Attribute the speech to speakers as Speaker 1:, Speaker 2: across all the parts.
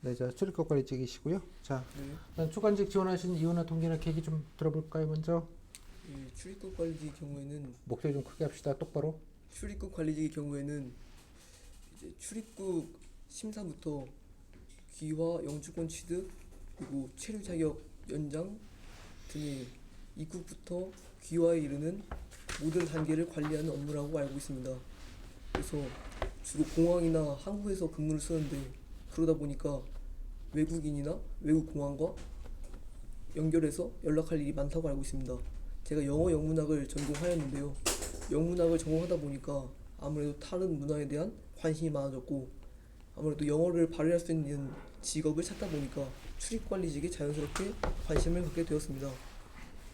Speaker 1: 네, 자, 출입국 관리직이시고요. 자,
Speaker 2: 네,
Speaker 1: 일단 주관직 지원하신 이유나 동기나 계기 좀 들어볼까요, 먼저?
Speaker 2: 이 출입국 관리직의 경우에는
Speaker 1: 목소리 좀 크게 합시다, 똑바로.
Speaker 2: 출입국 관리직의 경우에는 이제 출입국 심사부터 귀화 영주권 취득 그리고 체류 자격 연장 등의 입국부터 귀화에 이르는 모든 단계를 관리하는 업무라고 알고 있습니다. 그래서 주로 공항이나 항구에서 근무를 쓰는데 그러다 보니까 외국인이나 외국 공항과 연결해서 연락할 일이 많다고 알고 있습니다. 제가 영어 영문학을 전공하였는데요. 영문학을 전공하다 보니까 아무래도 다른 문화에 대한 관심이 많아졌고 아무래도 영어를 발휘할 수 있는 직업을 찾다 보니까 출입관리직에 자연스럽게 관심을 갖게 되었습니다.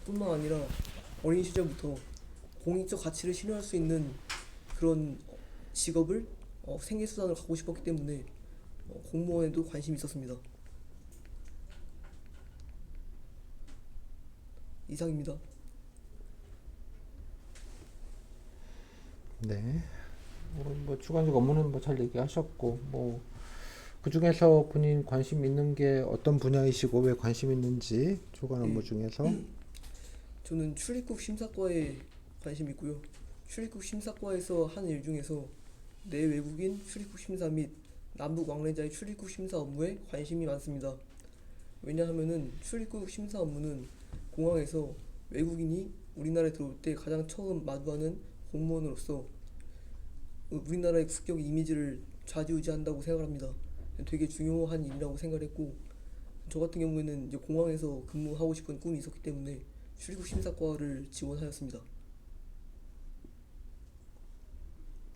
Speaker 2: 뿐만 아니라 어린 시절부터 공익적 가치를 실현할 수 있는 그런 직업을 생계수단을 갖고 싶었기 때문에 공무원에도 관심이 있었습니다. 이상입니다.
Speaker 1: 네. 뭐 주관직 업무는 뭐 잘 얘기하셨고, 뭐 그 중에서 본인 관심 있는 게 어떤 분야이시고 왜 관심 있는지 주관 업무
Speaker 2: 예,
Speaker 1: 중에서.
Speaker 2: 저는 출입국 심사과에 관심 있고요. 출입국 심사과에서 하는 일 중에서 내외국인 출입국 심사 및 남북 왕래자의 출입국 심사 업무에 관심이 많습니다. 왜냐하면은 출입국 심사 업무는 공항에서 외국인이 우리나라에 들어올 때 가장 처음 마주하는 공무원으로서 우리나라의 국격 이미지를 좌지우지한다고 생각합니다. 되게 중요한 일이라고 생각했고 저 같은 경우에는 이제 공항에서 근무하고 싶은 꿈이 있었기 때문에 출입국 심사과를 지원하였습니다.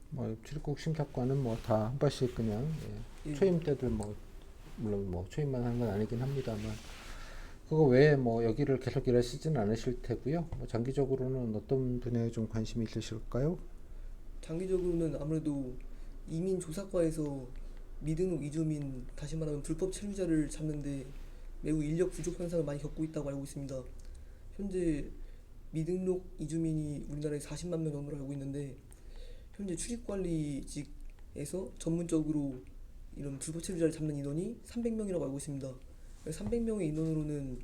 Speaker 1: 뭐 출입국 심사관은 뭐 다 한 번씩 그냥
Speaker 2: 예,
Speaker 1: 초임 때들 뭐 물론 뭐 초임만 하는 건 아니긴 합니다만 그거 외에 뭐 여기를 계속 일하시지는 않으실 테고요. 뭐 장기적으로는 어떤 분야에 좀 관심이 있으실까요?
Speaker 2: 장기적으로는 아무래도 이민 조사과에서 미등록 이주민 다시 말하면 불법 체류자를 잡는데 매우 인력 부족 현상을 많이 겪고 있다고 알고 있습니다. 현재 미등록 이주민이 우리나라에 40만 명 정도로 알고 있는데 현재 출입관리직에서 전문적으로 이런 불법 체류자를 잡는 인원이 300명이라고 알고 있습니다. 300명의 인원으로는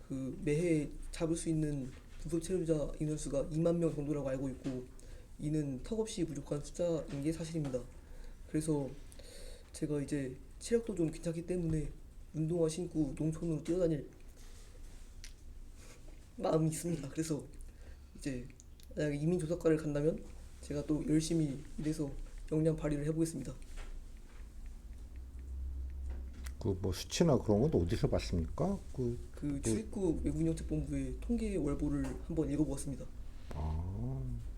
Speaker 2: 그 매해 잡을 수 있는 불법 체류자 인원수가 2만 명 정도라고 알고 있고 이는 턱없이 부족한 숫자인 게 사실입니다. 그래서 제가 이제 체력도 좀 괜찮기 때문에 운동화 신고 농촌으로 뛰어다닐 마음이 있습니다. 그래서 이제 만약에 이민조사과를 간다면 제가 또 열심히 일해서 역량 발휘를 해보겠습니다.
Speaker 1: 그 뭐 수치나 그런 건 어디서 봤습니까?
Speaker 2: 그
Speaker 1: 그
Speaker 2: 출입국 외국인정책본부의 통계 월보를 한번 읽어보았습니다.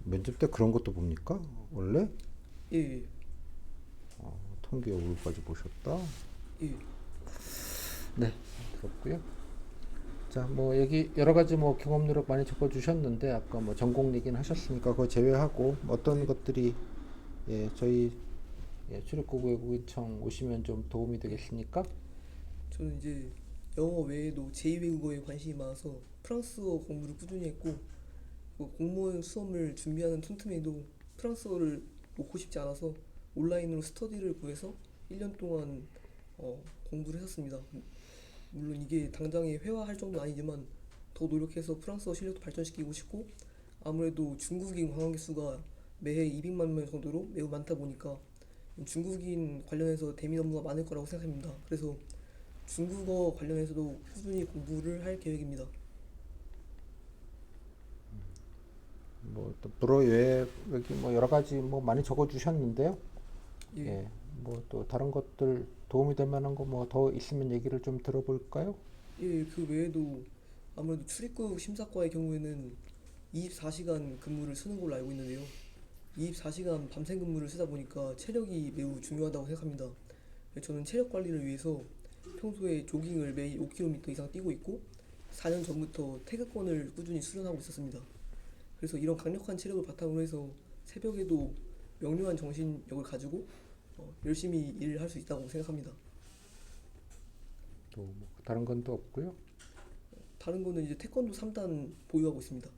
Speaker 1: 면접 때 그런 것도 봅니까? 원래
Speaker 2: 예, 예,
Speaker 1: 통계 얼굴까지 보셨다.
Speaker 2: 예.
Speaker 1: 네, 그렇고요. 자, 뭐 여기 여러 가지 뭐 경험 누력 많이 적어주셨는데 아까 뭐 전공 얘기는 하셨으니까 그거 제외하고 어떤
Speaker 2: 네.
Speaker 1: 것들이 저희 출입국 외국인청 오시면 좀 도움이 되겠습니까?
Speaker 2: 저는 이제 영어 외에도 제2외국어에 관심이 많아서 프랑스어 공부를 꾸준히 했고 그 공무원 수험을 준비하는 틈틈이도 프랑스어를 놓고 싶지 않아서 온라인으로 스터디를 구해서 1년 동안 공부를 했었습니다. 물론 이게 당장에 회화할 정도는 아니지만 더 노력해서 프랑스어 실력도 발전시키고 싶고 아무래도 중국인 관광객 수가 매해 200만 명 정도로 매우 많다 보니까 중국인 관련해서 대민 업무가 많을 거라고 생각합니다. 그래서 중국어 관련해서도 꾸준히 공부를 할 계획입니다.
Speaker 1: 뭐또 불어 외에 여기 뭐 여러 가지 뭐 많이 적어주셨는데요.
Speaker 2: 예,
Speaker 1: 예, 뭐 또 다른 것들 도움이 될 만한 거 뭐 더 있으면 얘기를 좀 들어볼까요?
Speaker 2: 예, 그 외에도 아무래도 출입국 심사과의 경우에는 24시간 근무를 쓰는 걸로 알고 있는데요. 24시간 밤샘 근무를 쓰다 보니까 체력이 매우 중요하다고 생각합니다. 저는 체력 관리를 위해서 평소에 조깅을 매일 5km 이상 뛰고 있고 4년 전부터 태극권을 꾸준히 수련하고 있었습니다. 그래서 이런 강력한 체력을 바탕으로 해서 새벽에도 명료한 정신력을 가지고 열심히 일을 할 수 있다고 생각합니다.
Speaker 1: 또뭐 다른 건 또 없고요.
Speaker 2: 다른 거는 이제 태권도 3단 보유하고 있습니다.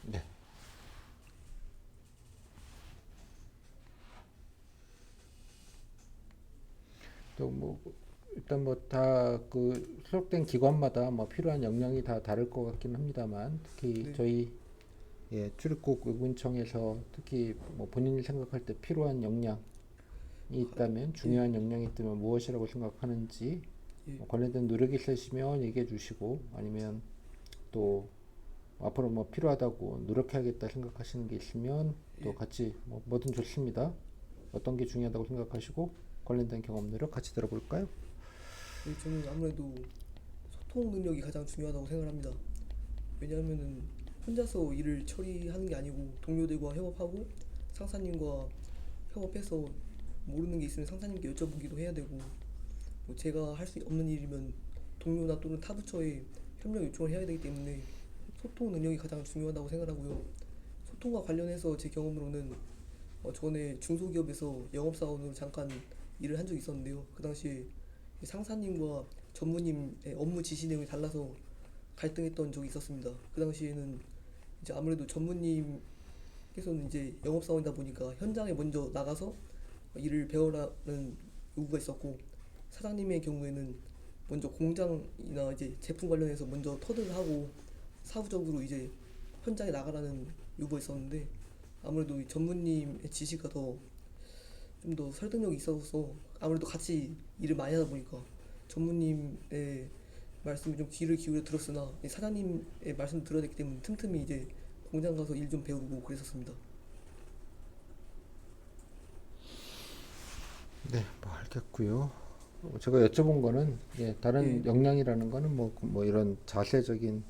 Speaker 1: 네, 또 뭐 일단 뭐 다 그 소속된 기관마다 뭐 필요한 역량이 다 다를 것 같긴 합니다만 특히
Speaker 2: 네.
Speaker 1: 저희 출입국 의문청에서 특히 뭐 본인이 생각할 때 필요한 역량이 있다면
Speaker 2: 예.
Speaker 1: 중요한 역량이 있다면 무엇이라고 생각하는지
Speaker 2: 예.
Speaker 1: 관련된 노력이 있으시면 얘기해 주시고 아니면 또 앞으로 뭐 필요하다고 노력해야겠다 생각하시는 게 있으면 또
Speaker 2: 예.
Speaker 1: 같이 뭐든 좋습니다. 어떤 게 중요하다고 생각하시고 관련된 경험 노력 같이 들어볼까요?
Speaker 2: 예, 저는 아무래도 소통 능력이 가장 중요하다고 생각합니다. 왜냐하면은 혼자서 일을 처리하는 게 아니고 동료들과 협업하고 상사님과 협업해서 모르는 게 있으면 상사님께 여쭤보기도 해야 되고 뭐 제가 할 수 없는 일이면 동료나 또는 타 부처에 협력 요청을 해야 되기 때문에 소통 능력이 가장 중요하다고 생각하고요. 소통과 관련해서 제 경험으로는 전에 중소기업에서 영업사원으로 잠깐 일을 한 적이 있었는데요. 그 당시에 상사님과 전무님의 업무 지시 내용이 달라서 갈등했던 적이 있었습니다. 그 당시에는 이제 아무래도 전무님께서는 이제 영업사원이다 보니까 현장에 먼저 나가서 일을 배워라는 요구가 있었고 사장님의 경우에는 먼저 공장이나 이제 제품 관련해서 먼저 터득을 하고 사후적으로 이제 현장에 나가라는 요구가 있었는데 아무래도 이 전무님의 지시가 더 좀 더 설득력이 있어서 아무래도 같이 일을 많이 하다 보니까 전무님의 말씀에 좀 귀를 기울여 들었으나 이 사장님의 말씀을 들어야 되기 때문에 틈틈이 이제 공장 가서 일 좀 배우고 그랬었습니다.
Speaker 1: 네, 뭐 알겠고요. 제가 여쭤본 거는 다른
Speaker 2: 예.
Speaker 1: 역량이라는 거는 뭐 이런 자세적인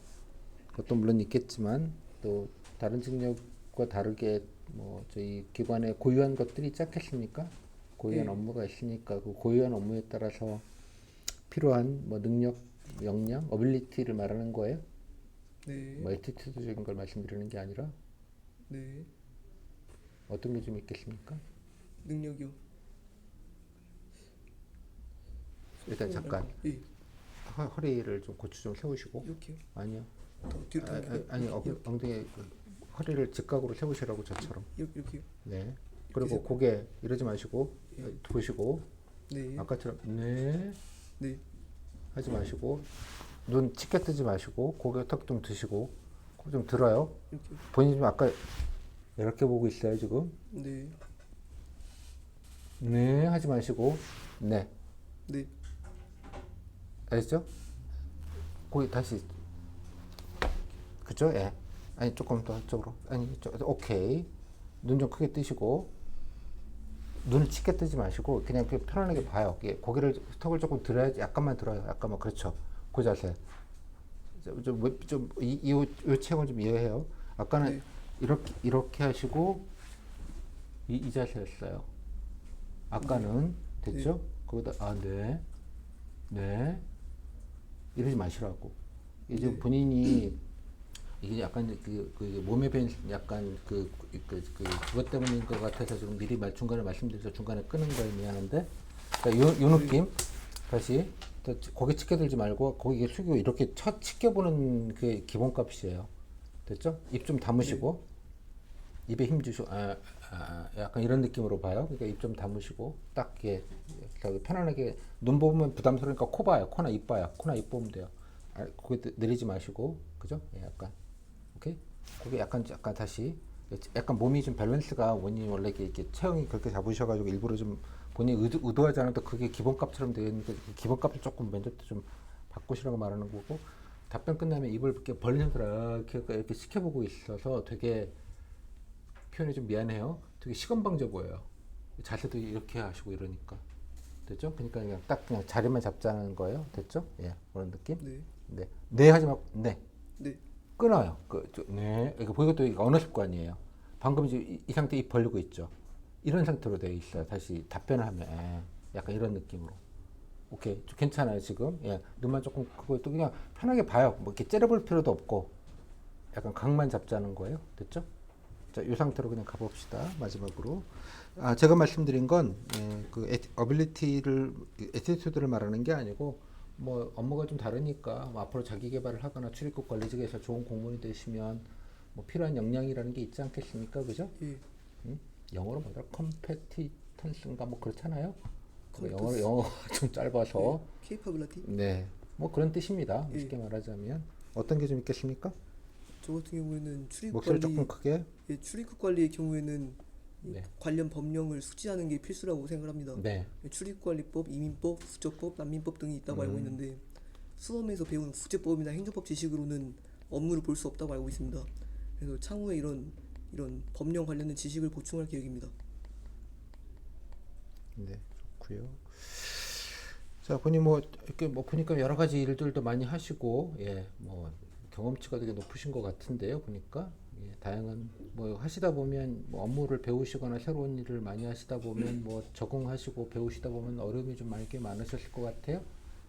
Speaker 1: 것도 물론 있겠지만 또 다른 직력과 다르게 뭐 저희 기관에 고유한 것들이 있지 않겠습니까? 고유한
Speaker 2: 예.
Speaker 1: 업무가 있으니까 그 고유한 업무에 따라서 필요한 뭐 능력, 역량, 어빌리티를 말하는 거예요.
Speaker 2: 네.
Speaker 1: 뭐 애티튜드적인 걸 말씀드리는 게 아니라
Speaker 2: 네.
Speaker 1: 어떤 게 좀 있겠습니까?
Speaker 2: 능력이요.
Speaker 1: 일단
Speaker 2: 소통
Speaker 1: 잠깐
Speaker 2: 말고 예.
Speaker 1: 허리를 좀 고추 좀 세우시고
Speaker 2: 이렇게요.
Speaker 1: 아니요.
Speaker 2: 더 뒤로 당길까요?
Speaker 1: 아니
Speaker 2: 이렇게
Speaker 1: 엉덩이 허리를 직각으로 세우시라고 저처럼.
Speaker 2: 이렇게요.
Speaker 1: 네.
Speaker 2: 이렇게
Speaker 1: 그리고
Speaker 2: 세울까요?
Speaker 1: 고개 이러지 마시고
Speaker 2: 예.
Speaker 1: 보시고
Speaker 2: 네.
Speaker 1: 아까처럼 네
Speaker 2: 네.
Speaker 1: 하지 마시고 눈 치켜 뜨지 마시고 고개 턱 좀 드시고 코 좀 들어요.
Speaker 2: 이렇게요.
Speaker 1: 본인이 좀 아까 이렇게 보고 있어요 지금.
Speaker 2: 네.
Speaker 1: 네 하지 마시고 네
Speaker 2: 네.
Speaker 1: 아시죠? 고개 다시 그죠? 예. 아니 조금 더 쪽으로 아니 오케이. 눈 좀 크게 뜨시고 눈을 치켜 뜨지 마시고 그냥 편안하게 봐요. 고개를 턱을 조금 들어야지 약간만 들어요. 약간만 그렇죠. 그 자세. 좀이 체형을 좀 이해해요. 아까는
Speaker 2: 네.
Speaker 1: 이렇게 하시고 이 자세였어요. 아까는 됐죠? 거기다 네 이러지 마시라고. 이제
Speaker 2: 네.
Speaker 1: 본인이 이게 약간 그 몸에 밴 약간 그것 때문인 것 같아서 좀 미리 중간에 말씀드려서 중간에 끄는 거에 미안한데 요 느낌 다시 고개 치켜들지 말고 고개 숙이고 이렇게 첫 치켜보는 그 기본값이에요. 됐죠? 입 좀 다무시고 입에 힘 주시고 약간 이런 느낌으로 봐요. 그러니까 입 좀 다무시고 딱 이렇게 편안하게 눈 보면 부담스러우니까 코 봐요. 코나 입 봐요. 코나 입 보면 돼요. 고개 내리지 마시고 그죠? 약간 오케이? 고개 약간 다시 약간 몸이 좀 밸런스가 원래 이렇게 체형이 그렇게 잡으셔가지고 일부러 좀 본인이 의도하지 않아도 그게 기본값처럼 되어 있는데 그 기본값을 조금 면접 때 좀 바꾸시라고 말하는 거고 답변 끝나면 입을 이렇게 벌리면서 이렇게 시켜보고 있어서 되게 표현이 좀 미안해요. 되게 시건방져 보여요. 자세도 이렇게 하시고 이러니까 됐죠? 그러니까 그냥 자리만 잡자는 거예요. 됐죠? 예, 그런 느낌.
Speaker 2: 네.
Speaker 1: 네 하지 말고 네.
Speaker 2: 네.
Speaker 1: 끊어요. 네. 이거 보니까 또 이거 언어 습관이에요. 방금 이제 이 상태 입 벌리고 있죠. 이런 상태로 되어 있어요. 다시 답변을 하면 약간 이런 느낌으로. 오케이, 괜찮아요 지금. 눈만 조금 크고 또 그냥 편하게 봐요. 뭐 이렇게 째려볼 필요도 없고 약간 각만 잡자는 거예요. 됐죠? 자, 이 상태로 그냥 가봅시다. 마지막으로. 제가 말씀드린 건 그 어빌리티를 애티튜드를 말하는 게 아니고 뭐 업무가 좀 다르니까 뭐 앞으로 자기 개발을 하거나 출입국 관리직에서 좋은 공무원이 되시면 뭐 필요한 역량이라는 게 있지 않겠습니까? 그죠?
Speaker 2: 예.
Speaker 1: 영어로 뭐더라? 컴페티턴스인가 뭐 그렇잖아요. 영어가 좀 짧아서
Speaker 2: 케이파블라티.
Speaker 1: 네, 뭐 그런 뜻입니다.
Speaker 2: 예.
Speaker 1: 쉽게 말하자면 어떤 게 좀 있겠습니까?
Speaker 2: 저 같은 경우에는 출입국
Speaker 1: 목소리
Speaker 2: 관리,
Speaker 1: 조금 크게.
Speaker 2: 예, 출입국 관리의 경우에는 이
Speaker 1: 네,
Speaker 2: 관련 법령을 숙지하는 게 필수라고 생각합니다.
Speaker 1: 네,
Speaker 2: 출입관리법, 이민법, 국적법, 난민법 등이 있다고 알고
Speaker 1: 음.
Speaker 2: 있는데 수험에서 배운 국제법이나 행정법 지식으로는 업무를 볼 수 없다고 알고 있습니다. 그래서 차후에 이런 법령 관련된 지식을 보충할 계획입니다.
Speaker 1: 네, 좋고요. 자, 보니 뭐 이렇게 뭐 보니까 여러 가지 일들도 많이 하시고, 예, 뭐 경험치가 되게 높으신 것 같은데요. 보니까 예, 다양한 뭐 하시다 보면 뭐 업무를 배우시거나 새로운 일을 많이 하시다 보면 뭐 적응하시고 배우시다 보면 어려움이 좀 많이 꽤 많으셨을 것 같아요.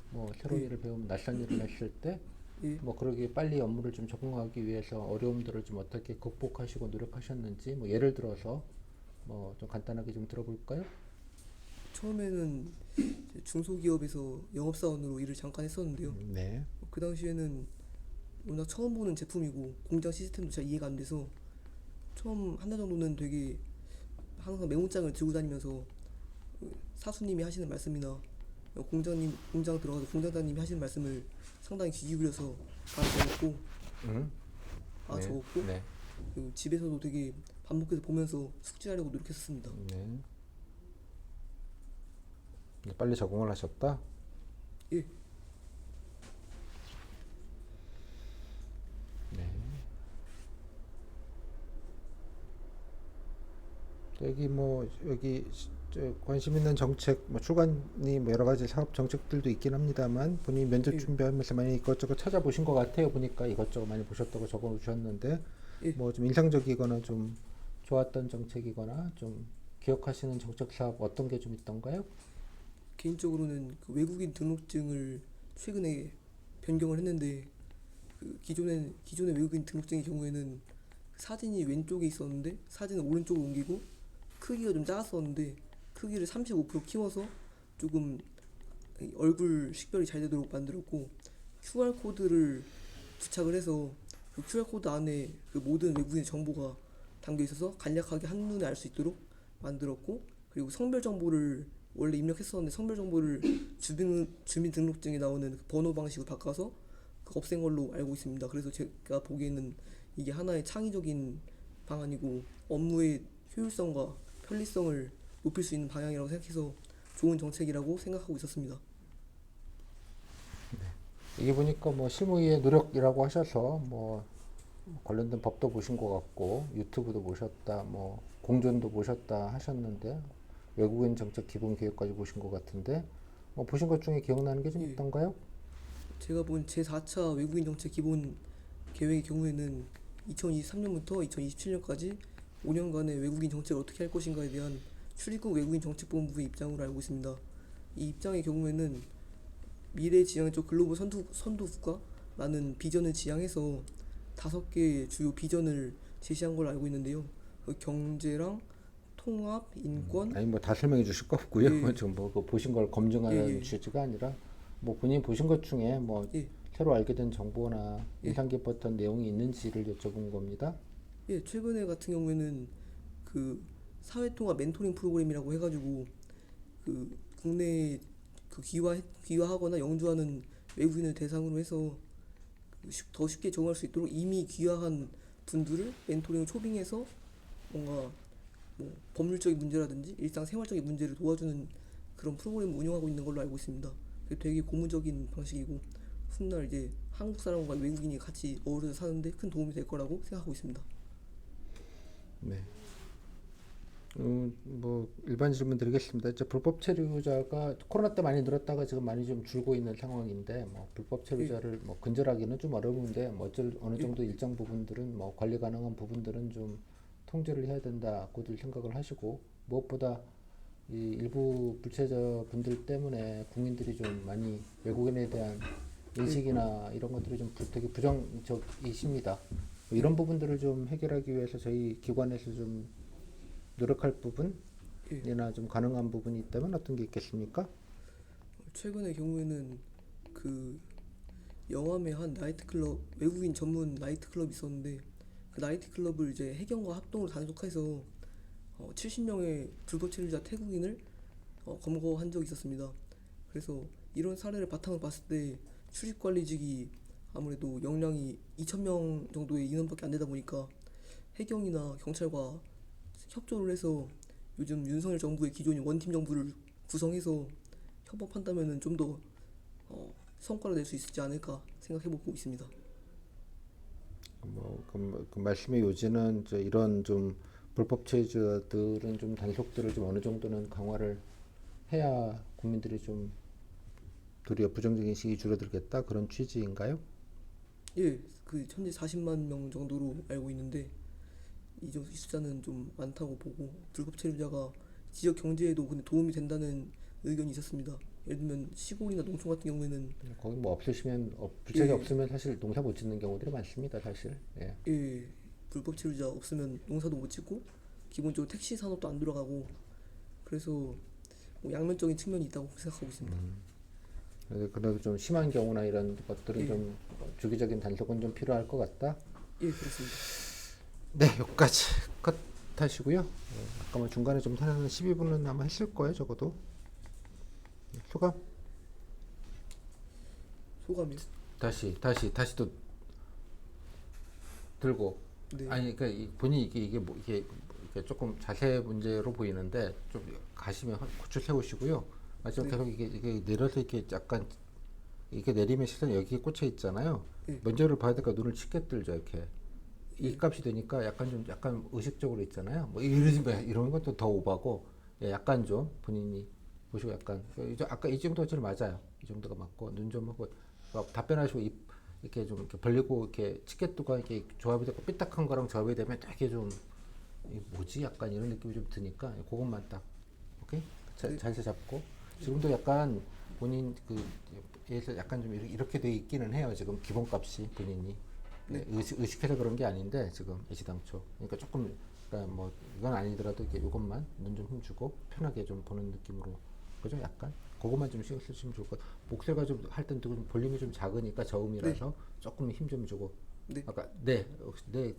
Speaker 1: 뭐 새로운
Speaker 2: 예,
Speaker 1: 일을 배우면 낯선 일을 했을 때,
Speaker 2: 예.
Speaker 1: 뭐 그러기 빨리 업무를 좀 적응하기 위해서 어려움들을 좀 어떻게 극복하시고 노력하셨는지, 뭐 예를 들어서 뭐 좀 간단하게 좀 들어볼까요?
Speaker 2: 처음에는 이제 중소기업에서 영업사원으로 일을 잠깐 했었는데요.
Speaker 1: 네,
Speaker 2: 그 당시에는 워낙 처음 보는 제품이고 공장 시스템도 잘 이해가 안 돼서 처음 한 달 정도는 되게 항상 메모장을 들고 다니면서 사수님이 하시는 말씀이나 공장 들어가서 공장장님이 하시는 말씀을 상당히 귀 기울여서
Speaker 1: 음,
Speaker 2: 다
Speaker 1: 네,
Speaker 2: 적었고
Speaker 1: 네,
Speaker 2: 그리고 집에서도 되게 반복해서 보면서 숙지하려고 노력했었습니다.
Speaker 1: 네. 빨리 적응을 하셨다.
Speaker 2: 예,
Speaker 1: 네. 여기 뭐 여기 관심 있는 정책, 뭐 출간이 뭐 여러 가지 사업 정책들도 있긴 합니다만 본인이 면접
Speaker 2: 예,
Speaker 1: 준비하면서 많이 이것저것 찾아보신 것 같아요. 보니까 이것저것 많이 보셨다고 적어 주셨는데
Speaker 2: 예.
Speaker 1: 뭐 좀 인상적이거나 좀 좋았던 정책이거나 좀 기억하시는 정책 사업 어떤 게 좀 있던가요?
Speaker 2: 개인적으로는 그 외국인 등록증을 최근에 변경을 했는데 그 기존의 외국인 등록증의 경우에는 사진이 왼쪽에 있었는데 사진을 오른쪽으로 옮기고 크기가 좀 작았었는데 크기를 35% 키워서 조금 이 얼굴 식별이 잘 되도록 만들었고 QR 코드를 부착을 해서 그 QR 코드 안에 그 모든 외국인의 정보가 담겨 있어서 간략하게 한눈에 알 수 있도록 만들었고 그리고 성별 정보를 원래 입력했었는데 성별 정보를 주민등록증에 나오는 그 번호 방식으로 바꿔서 그 없앤 걸로 알고 있습니다. 그래서 제가 보기에는 이게 하나의 창의적인 방안이고 업무의 효율성과 편리성을 높일 수 있는 방향이라고 생각해서 좋은 정책이라고 생각하고 있었습니다.
Speaker 1: 이게 보니까 뭐 실무위의 노력이라고 하셔서 뭐 관련된 법도 보신 것 같고 유튜브도 보셨다, 뭐 공존도 보셨다 하셨는데 외국인 정책 기본 계획까지 보신 것 같은데 뭐 보신 것 중에 기억나는 게 좀
Speaker 2: 예,
Speaker 1: 있던가요?
Speaker 2: 제가 본 제4차 외국인 정책 기본 계획의 경우에는 2023년부터 2027년까지 5년간의 외국인 정책을 어떻게 할 것인가에 대한 출입국 외국인 정책본부의 입장으로 알고 있습니다. 이 입장의 경우에는 미래 지향적 글로벌 선도 국가라는 비전을 지향해서 5개의 주요 비전을 제시한 걸로 알고 있는데요. 그 경제랑 통합, 인권,
Speaker 1: 아니 뭐 다 설명해 주실 거 없고요.
Speaker 2: 예,
Speaker 1: 지금 뭐그 보신 걸
Speaker 2: 예,
Speaker 1: 검증하는
Speaker 2: 예,
Speaker 1: 취지가 아니라 뭐 본인이 보신 것 중에 뭐
Speaker 2: 예,
Speaker 1: 새로 알게 된 정보나
Speaker 2: 예,
Speaker 1: 인상 깊었던 내용이 있는지를 여쭤본 겁니다.
Speaker 2: 예. 최근에 같은 경우에는 그 사회통합 멘토링 프로그램이라고 해가지고 그 국내 그 귀화하거나 영주하는 외국인을 대상으로 해서 더 쉽게 적응할 수 있도록 이미 귀화한 분들을 멘토링 초빙해서 뭔가 뭐 법률적인 문제라든지 일상생활적인 문제를 도와주는 그런 프로그램을 운영하고 있는 걸로 알고 있습니다. 되게 고무적인 방식이고 훗날 이제 한국 사람과 외국인이 같이 어우러져 사는데 큰 도움이 될 거라고 생각하고 있습니다.
Speaker 1: 네. 뭐 일반 질문 드리겠습니다. 이제 불법 체류자가 코로나 때 많이 늘었다가 지금 많이 좀 줄고 있는 상황인데 뭐 불법
Speaker 2: 예,
Speaker 1: 체류자를 뭐 근절하기는 좀 어려운데 뭐 어느
Speaker 2: 예,
Speaker 1: 정도 일정 부분들은 뭐 관리 가능한 부분들은 좀 통제를 해야 된다고들 생각을 하시고 무엇보다 이 일부 불체자 분들 때문에 국민들이 좀 많이 외국인에 대한
Speaker 2: 예,
Speaker 1: 인식이나 이런 것들이 좀 되게 부정적이십니다. 뭐
Speaker 2: 예,
Speaker 1: 이런 부분들을 좀 해결하기 위해서 저희 기관에서 좀 노력할
Speaker 2: 예.
Speaker 1: 부분이나 좀 가능한 부분이 있다면 어떤 게 있겠습니까?
Speaker 2: 최근의 경우에는 그 영암에 한 나이트클럽 외국인 전문 나이트클럽이 있었는데 그 나이트클럽을 이제 해경과 합동으로 단속해서 70명의 불법 체류자 태국인을 검거한 적이 있었습니다. 그래서 이런 사례를 바탕으로 봤을 때 출입관리직이 아무래도 역량이 2,000명 정도의 인원밖에 안 되다 보니까 해경이나 경찰과 협조를 해서 요즘 윤석열 정부의 기존인 원팀 정부를 구성해서 협업한다면은 좀 더 성과를 낼 수 있지 않을까 생각해보고 있습니다.
Speaker 1: 그 말씀의 요지는 이런 좀 불법 체류자들은 좀 단속들을 좀 어느 정도는 강화를 해야 국민들이 좀 도리어 부정적인 인식이 줄어들겠다 그런 취지인가요?
Speaker 2: 예, 그 현재 40만 명 정도로 알고 있는데 이 숫자는 좀 많다고 보고 불법 체류자가 지역 경제에도 근데 도움이 된다는 의견이 있었습니다. 예를 들면 시골이나 농촌 같은 경우에는
Speaker 1: 거기 뭐 없으시면 부채가
Speaker 2: 예,
Speaker 1: 없으면 사실 농사 못 짓는 경우들이 많습니다, 사실. 예.
Speaker 2: 예, 불법 체류자 없으면 농사도 못 짓고 기본적으로 택시 산업도 안 돌아가고 그래서 뭐 양면적인 측면이 있다고 생각하고 있습니다.
Speaker 1: 그래도 좀 심한 경우나 이런 것들은
Speaker 2: 예,
Speaker 1: 좀 주기적인 단속은 좀 필요할 것 같다.
Speaker 2: 예, 그렇습니다.
Speaker 1: 네, 여기까지 컷 하시고요. 아까 뭐 중간에 좀 한 12분은 아마 했을 거예요, 적어도. 소감?
Speaker 2: 소감이요?
Speaker 1: 다시 또 들고.
Speaker 2: 네,
Speaker 1: 아니, 그러니까 본인이 이게 조금 자세 문제로 보이는데 좀 가시면 고추 세우시고요. 마지막
Speaker 2: 네,
Speaker 1: 계속 이게 내려서 이렇게 약간 이렇게 내리면 시선 여기에 꽂혀 있잖아요.
Speaker 2: 예,
Speaker 1: 먼저를 봐야 되니까 눈을 치게 뜨죠, 이렇게. 이
Speaker 2: 예,
Speaker 1: 값이 되니까 약간 의식적으로 있잖아요. 뭐 이런 것도 더 오바고, 예, 약간 좀 본인이 보시고 약간 이제 아까 이 정도가 제일 맞아요. 이 정도가 맞고 눈 좀 하고 답변하시고 입 이렇게 좀 이렇게 벌리고 이렇게 치켓도가 이렇게 조합이 되고 삐딱한 거랑 조합이 되면 되게 좀 뭐지 약간 이런 느낌이 좀 드니까 그것만 딱 오케이
Speaker 2: 네,
Speaker 1: 자세 잡고 지금도 약간 본인 그 에서 약간 좀 이렇게 돼 있기는 해요. 지금 기본값이 본인이
Speaker 2: 네,
Speaker 1: 의식해서 그런 게 아닌데 지금 애시당초 그러니까 조금 그러니까 뭐 이건 아니더라도 이게 요것만 눈 좀 힘주고 편하게 좀 보는 느낌으로 그죠? 약간 그것만 좀 신경 쓰시면 좋을 것 같아요. 목소리가 좀 할 땐 좀 볼륨이 좀 작으니까
Speaker 2: 네,
Speaker 1: 저음이라서 조금 힘 좀 주고
Speaker 2: 네.
Speaker 1: 아까 네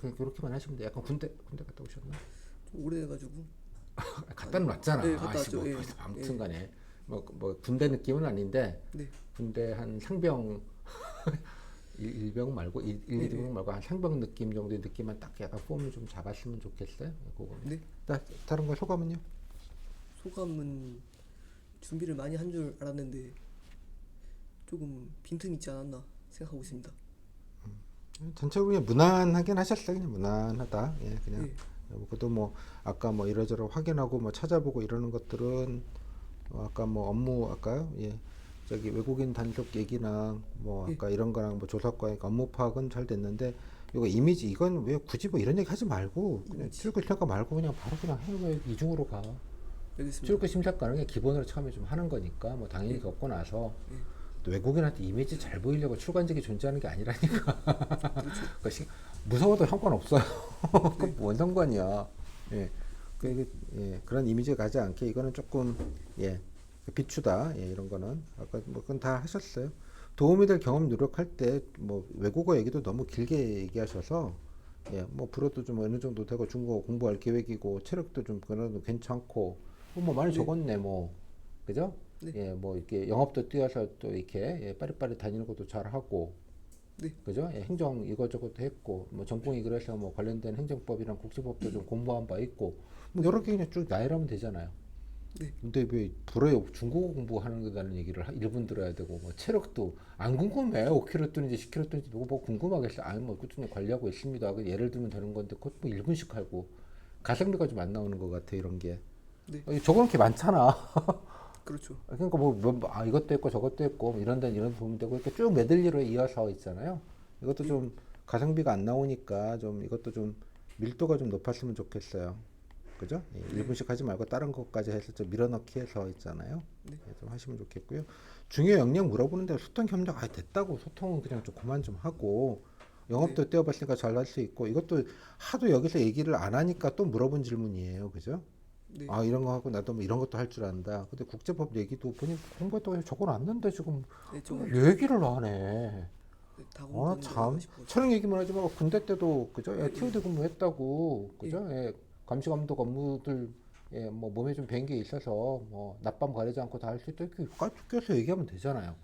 Speaker 1: 그냥 그렇게만 하시면 돼. 약간 군대 갔다 오셨나?
Speaker 2: 좀 오래돼가지고
Speaker 1: 갔다는 왔잖아.
Speaker 2: 네, 갔다
Speaker 1: 아씨
Speaker 2: 왔죠.
Speaker 1: 뭐
Speaker 2: 예,
Speaker 1: 거기서
Speaker 2: 예,
Speaker 1: 아무튼간에 뭐 군대 느낌은 아닌데
Speaker 2: 네,
Speaker 1: 군대 한 상병 일병 말고
Speaker 2: 예,
Speaker 1: 2병
Speaker 2: 예,
Speaker 1: 말고 한 상병 느낌 정도의 느낌만 딱 약간 폼을 좀 잡았으면 좋겠어요. 그거는.
Speaker 2: 네.
Speaker 1: 다른 거 소감은요?
Speaker 2: 소감은 준비를 많이 한 줄 알았는데 조금 빈틈이 있지 않았나 생각하고 있습니다.
Speaker 1: 전체적으로 그냥 무난하긴 하셨어요. 그냥 무난하다. 예, 그냥
Speaker 2: 예,
Speaker 1: 그것도 뭐 아까 뭐 이러저러 확인하고 뭐 찾아보고 이러는 것들은 아까 뭐 업무 아까요? 예. 저기 외국인 단속 얘기나 뭐
Speaker 2: 예,
Speaker 1: 아까 이런 거랑 뭐 조사과 업무 파악은 잘 됐는데 이거 이미지 이건 왜 굳이 뭐 이런 얘기 하지 말고 그냥
Speaker 2: 이미지.
Speaker 1: 출국 심사 말고 그냥 바로 그냥 해외 이중으로 가.
Speaker 2: 알겠습니다.
Speaker 1: 출국 심사과는 그냥 기본으로 처음에 좀 하는 거니까 뭐 당연히
Speaker 2: 예,
Speaker 1: 겪고 나서
Speaker 2: 예,
Speaker 1: 또 외국인한테 이미지 잘 보이려고 출관직이 존재하는 게 아니라니까.
Speaker 2: 그렇죠.
Speaker 1: 그러니까 무서워도 상관없어요. 그
Speaker 2: 네,
Speaker 1: 뭔 상관이야. 예. 예, 그런 이미지가 가지 않게 이거는 조금 예, 비추다. 예, 이런 거는 아까 뭐 그건 다 하셨어요. 도움이 될 경험 노력할 때 뭐 외국어 얘기도 너무 길게 얘기하셔서 예, 뭐 불어도 좀 어느 정도 되고 중국어 공부할 계획이고 체력도 좀 그래도 괜찮고 뭐 많이
Speaker 2: 네,
Speaker 1: 적었네 뭐 그죠?
Speaker 2: 네,
Speaker 1: 예, 뭐 이렇게 영업도 뛰어서 또 이렇게 예, 빠릿빠릿 다니는 것도 잘 하고
Speaker 2: 네,
Speaker 1: 그죠? 예, 행정 이것저것 했고 뭐 전공이 그래서 뭐 관련된 행정법이랑 국제법도 좀 공부한 바 있고 뭐
Speaker 2: 네,
Speaker 1: 여러 개 그냥 쭉 나열하면 되잖아요.
Speaker 2: 네,
Speaker 1: 근데 왜 불어에 중국어 공부하는 거다는 얘기를 1분 들어야 되고 뭐 체력도 안 궁금해. 5km 뛰는지 10km 뛰는지 뭐 궁금하겠어. 아니 뭐 꾸준히 관리하고 있습니다. 그 예를 들면 되는 건데 그것 뭐 1분씩 하고 가성비가 좀 안 나오는 것 같아 이런 게.
Speaker 2: 네,
Speaker 1: 적어놓은 게 많잖아.
Speaker 2: 그렇죠.
Speaker 1: 그러니까 이것도 했고 저것도 했고 뭐 이런 데는 이런 보면 되고 이렇게 쭉 메들리로 이어서 있잖아요. 이것도
Speaker 2: 예,
Speaker 1: 좀 가성비가 안 나오니까 좀 이것도 좀 밀도가 좀 높았으면 좋겠어요. 그죠? 예,
Speaker 2: 네,
Speaker 1: 1분씩 하지 말고 다른 것까지 해서 좀 밀어넣기 해서 있잖아요.
Speaker 2: 네,
Speaker 1: 예, 좀 하시면 좋겠고요. 중요 역량 물어보는데 소통 협력 됐다고 소통은 그냥 좀 그만 좀 하고
Speaker 2: 네,
Speaker 1: 영업도 뛰어봤으니까 잘 할 수 있고 이것도 하도 여기서 얘기를 안 하니까 또 물어본 질문이에요. 그죠?
Speaker 2: 네,
Speaker 1: 아 이런 거 하고 나도 뭐 이런 것도 할 줄 안다. 근데 국제법 얘기도 보니 공부했다고 적어놨는데 지금
Speaker 2: 네, 좀
Speaker 1: 얘기를 안 해.
Speaker 2: 네, 다 공부했는데
Speaker 1: 참
Speaker 2: 싶어서.
Speaker 1: 체력 얘기만 하지 말고 군대 때도 그죠?
Speaker 2: 예,
Speaker 1: 예,
Speaker 2: 예,
Speaker 1: TOD 근무했다고
Speaker 2: 예,
Speaker 1: 그죠? 예, 감시 감독 업무들 예, 뭐 몸에 좀 뵌 게 있어서 뭐 낮밤 가리지 않고 다 할 수 있다 이렇게 껴서 얘기하면 되잖아요.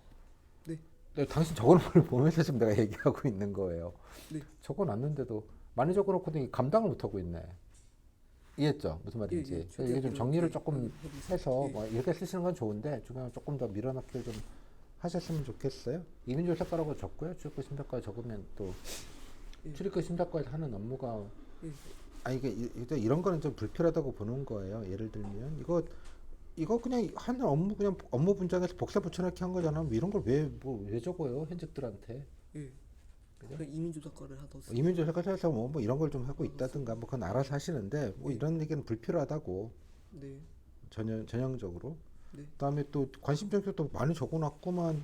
Speaker 2: 네.
Speaker 1: 근데 당신 적어놓은 걸 보면서 지금 내가 얘기하고 있는 거예요.
Speaker 2: 네.
Speaker 1: 적어놨는데도 많이 적어놓고도 감당을 못하고 있네. 이해했죠? 무슨 말인지.
Speaker 2: 예, 예.
Speaker 1: 이게 좀 정리를
Speaker 2: 예,
Speaker 1: 조금
Speaker 2: 하고 있습니다.
Speaker 1: 해서
Speaker 2: 예.
Speaker 1: 뭐 이렇게 쓰시는 건 좋은데 중간에 조금 더 밀어넣기를 좀 하셨으면 좋겠어요. 이민조 색깔하고 적고요. 출입구 심사과에 적으면 또
Speaker 2: 예.
Speaker 1: 출입구 심사과에서 하는 업무가
Speaker 2: 예.
Speaker 1: 이게 이런 거는 좀 불필요하다고 보는 거예요. 예를 들면 이거 그냥 하는 업무 그냥 업무 분장해서 복사 붙여넣기 한 거잖아. 뭐 이런 걸 왜 적어요? 현직들한테.
Speaker 2: 예.
Speaker 1: 그죠?
Speaker 2: 그냥 이민조사과를 하다 쓰.
Speaker 1: 이민조 색깔에서 뭐 이런 걸 좀 하고 있다든가 뭐 그건 알아서 하시는데 뭐
Speaker 2: 네.
Speaker 1: 이런 얘기는 불필요하다고
Speaker 2: 네.
Speaker 1: 전형적으로.
Speaker 2: 네.
Speaker 1: 그다음에 또 관심 정책도 많이 적어놨구만.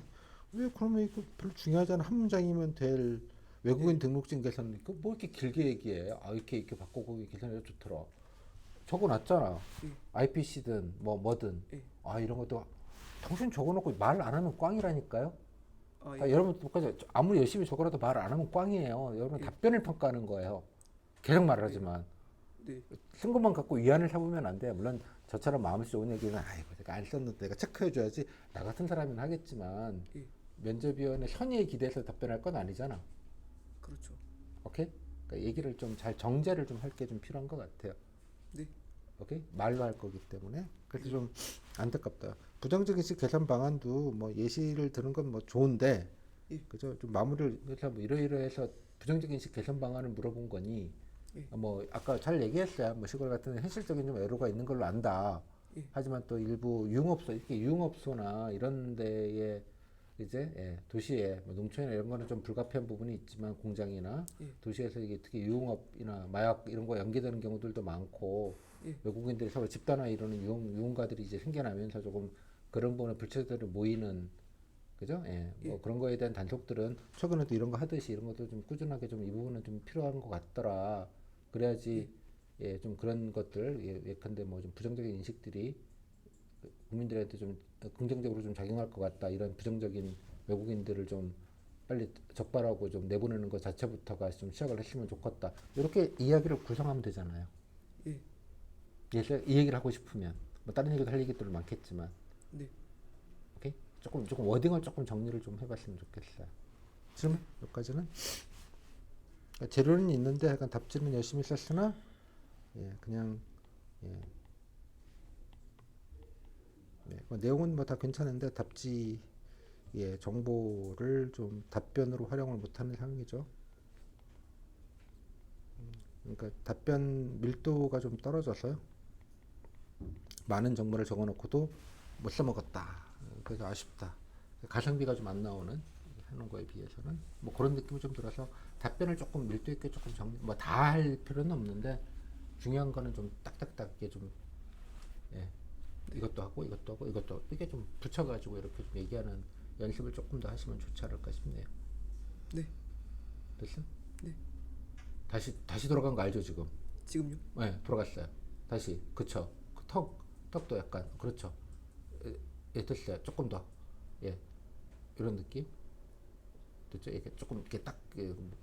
Speaker 1: 왜 그러면 이거 별로 중요하지 않은 한 문장이면 될 외국인 등록증 개선 이거 뭐 이렇게 길게 얘기해? 이렇게 바꾸고 개선해도 좋더라. 적어놨잖아.
Speaker 2: 예.
Speaker 1: IPC든 뭐든.
Speaker 2: 예.
Speaker 1: 이런 것도 당신 적어놓고 말 안 하면 꽝이라니까요.
Speaker 2: 아,
Speaker 1: 아,
Speaker 2: 예.
Speaker 1: 여러분 똑같이 아무리 열심히 적어라도 말 안 하면 꽝이에요. 여러분
Speaker 2: 예.
Speaker 1: 답변을 평가하는 거예요. 계속 말을 하지만
Speaker 2: 네.
Speaker 1: 쓴 것만 갖고 위안을 삼으면 안 돼. 물론 저처럼 마음씨 좋은 얘기는 내가 안 썼는데 내가 체크해줘야지. 나 같은 사람은 하겠지만
Speaker 2: 예.
Speaker 1: 면접위원회 선의에 기대해서 답변할 건 아니잖아.
Speaker 2: 그렇죠.
Speaker 1: 오케이? 그러니까 얘기를 좀 잘 정제를 좀 할 게 좀 필요한 것 같아요.
Speaker 2: 네.
Speaker 1: 오케이? 말로 할 거기 때문에 그래서 좀 안타깝다. 부정적 인식 개선 방안도 뭐 예시를 드는 건 뭐 좋은데,
Speaker 2: 예.
Speaker 1: 그죠? 좀 마무리를 해서 뭐 이러이러해서 부정적 인식 개선 방안을 물어본 거니,
Speaker 2: 예.
Speaker 1: 뭐 아까 잘 얘기했어요. 뭐 시골 같은 데 현실적인 좀 애로가 있는 걸로 안다.
Speaker 2: 예.
Speaker 1: 하지만 또 일부 유흥업소, 이렇게 유흥업소나 이런 데에 이제 도시에 뭐 농촌이나 이런 거는 좀 불가피한 부분이 있지만 공장이나
Speaker 2: 예.
Speaker 1: 도시에서 이게 특히 유흥업이나 마약 이런 거 연계되는 경우들도 많고
Speaker 2: 예.
Speaker 1: 외국인들이 서로 집단화 이루는 유흥가들이 이제 생겨나면서 조금 그런 부분에 불체들이 모이는 그죠? 뭐
Speaker 2: 예.
Speaker 1: 그런 거에 대한 단속들은 최근에도 이런 거 하듯이 이런 것도 좀 꾸준하게 좀 이 부분은 좀 필요한 것 같더라. 그래야지 좀 그런 것들 예컨대 뭐 좀 부정적인 인식들이 국민들한테 좀 긍정적으로 좀 작용할 것 같다. 이런 부정적인 외국인들을 좀 빨리 적발하고 좀 내보내는 것 자체부터가 좀 시작을 했으면 좋겠다. 이렇게 이야기를 구성하면 되잖아요.
Speaker 2: 예.
Speaker 1: 이 얘기를 하고 싶으면 뭐 다른 얘기도 할 얘기들 많겠지만,
Speaker 2: 네.
Speaker 1: 오케이? 조금 워딩을 조금 정리를 좀 해봤으면 좋겠어요. 지금 여기까지는 재료는 있는데 약간 답지는 열심히 썼으나 그냥 뭐 내용은 뭐 다 괜찮은데 답지 정보를 좀 답변으로 활용을 못하는 상황이죠. 그러니까 답변 밀도가 좀 떨어져서요. 많은 정보를 적어놓고도 못 써먹었다. 그래서 아쉽다. 가성비가 좀 안 나오는 하는 거에 비해서는 뭐 그런 느낌이 좀 들어서 답변을 조금 밀도 있게 조금 뭐 다 할 필요는 없는데 중요한 거는 좀 딱딱딱하게 좀 이것도 하고 이게 좀 붙여가지고 이렇게 좀 얘기하는 연습을 조금 더 하시면 좋지 않을까 싶네요.
Speaker 2: 네.
Speaker 1: 됐어?
Speaker 2: 네.
Speaker 1: 다시 돌아간 거 알죠 지금?
Speaker 2: 지금요?
Speaker 1: 네, 돌아갔어요. 다시 그쵸? 그 턱도 약간 그렇죠. 됐어요. 조금 더 이런 느낌 됐죠? 이게 조금 이렇게 딱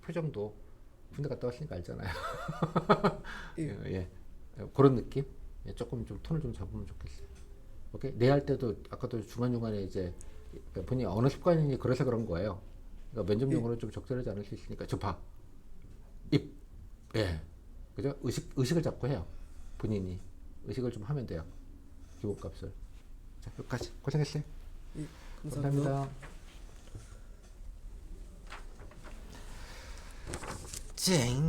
Speaker 1: 표정도 군대 갔다 왔으니까 알잖아요.
Speaker 2: 예.
Speaker 1: 그런 느낌? 조금 좀 톤을 좀 잡으면 좋겠어요. 오케이? 내 할 때도 아까도 중간중간에 이제 본인이 어느 습관이니 그래서 그런 거예요. 그러니까 면접용으로 좀 적절하지 않을 수 있으니까 저 봐. 입. 그죠? 의식을 잡고 해요. 본인이. 의식을 좀 하면 돼요. 기본값을. 자, 여기까지. 고생했어요.
Speaker 2: 예. 감사합니다.
Speaker 1: 쨍.